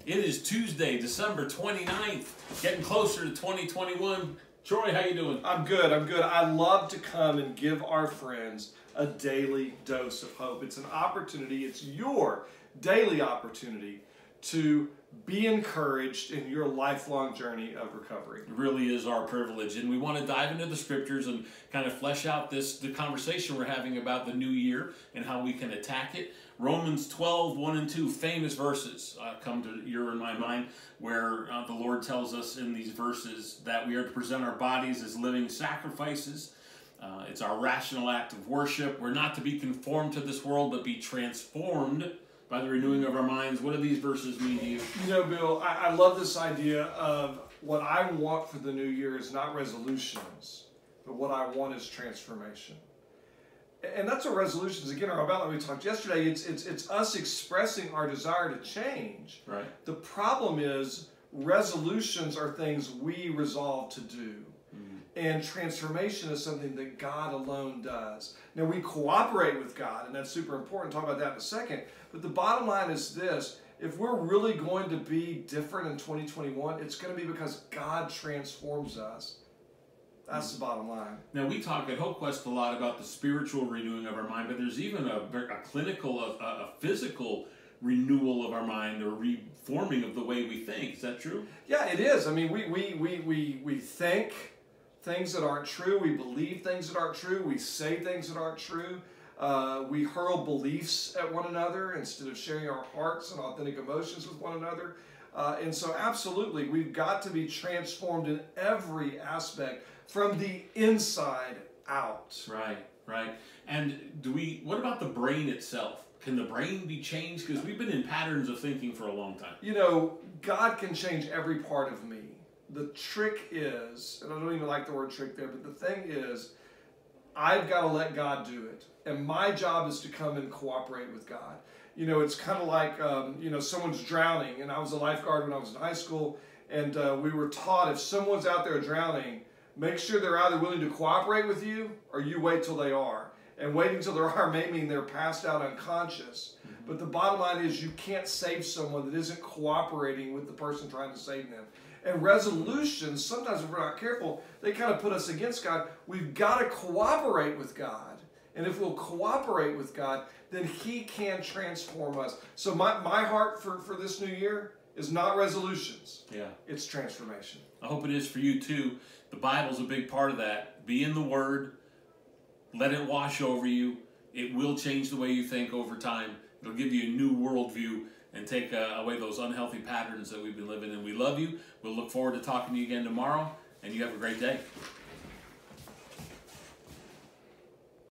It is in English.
It is Tuesday, December 29th, getting closer to 2021. Troy, how you doing? I'm good. I love to come and give our friends a daily dose of hope. It's an opportunity, it's your daily opportunity to be encouraged in your lifelong journey of recovery. It really is our privilege, and we want to dive into the scriptures and kind of flesh out the conversation we're having about the new year and how we can attack it. Romans 12, 1 and 2, famous verses come to your and my mind, where the Lord tells us in these verses that we are to present our bodies as living sacrifices. It's our rational act of worship. We're not to be conformed to this world, but be transformed by the renewing of our minds. What do these verses mean to you? You know, Bill, I love this idea of what I want for the new year is not resolutions, but what I want is transformation. And that's what resolutions, again, are about. Like we talked yesterday, it's us expressing our desire to change. Right. The problem is resolutions are things we resolve to do. And transformation is something that God alone does. Now, we cooperate with God, and that's super important. Talk about that in a second. But the bottom line is this. If we're really going to be different in 2021, it's going to be because God transforms us. That's the bottom line. Now, we talk at HopeQuest a lot about the spiritual renewing of our mind, but there's even a clinical, a physical renewal of our mind or reforming of the way we think. Is that true? Yeah, it is. I mean, we think things that aren't true. We believe things that aren't true. We say things that aren't true. We hurl beliefs at one another instead of sharing our hearts and authentic emotions with one another. And so absolutely, we've got to be transformed in every aspect from the inside out. Right. And what about the brain itself? Can the brain be changed? Because we've been in patterns of thinking for a long time. You know, God can change every part of me. The trick is, and I don't even like the word trick there, but the thing is, I've got to let God do it. And my job is to come and cooperate with God. You know, it's kind of like, someone's drowning. And I was a lifeguard when I was in high school. And we were taught if someone's out there drowning, make sure they're either willing to cooperate with you or you wait till they are. And waiting till they are may mean they're passed out unconscious. But the bottom line is you can't save someone that isn't cooperating with the person trying to save them. And resolutions, sometimes if we're not careful, they kind of put us against God. We've got to cooperate with God. And if we'll cooperate with God, then He can transform us. So my heart for this new year is not resolutions. Yeah. It's transformation. I hope it is for you too. The Bible's a big part of that. Be in the Word. Let it wash over you. It will change the way you think over time. It'll give you a new worldview and take away those unhealthy patterns that we've been living in. We love you. We'll look forward to talking to you again tomorrow, and you have a great day.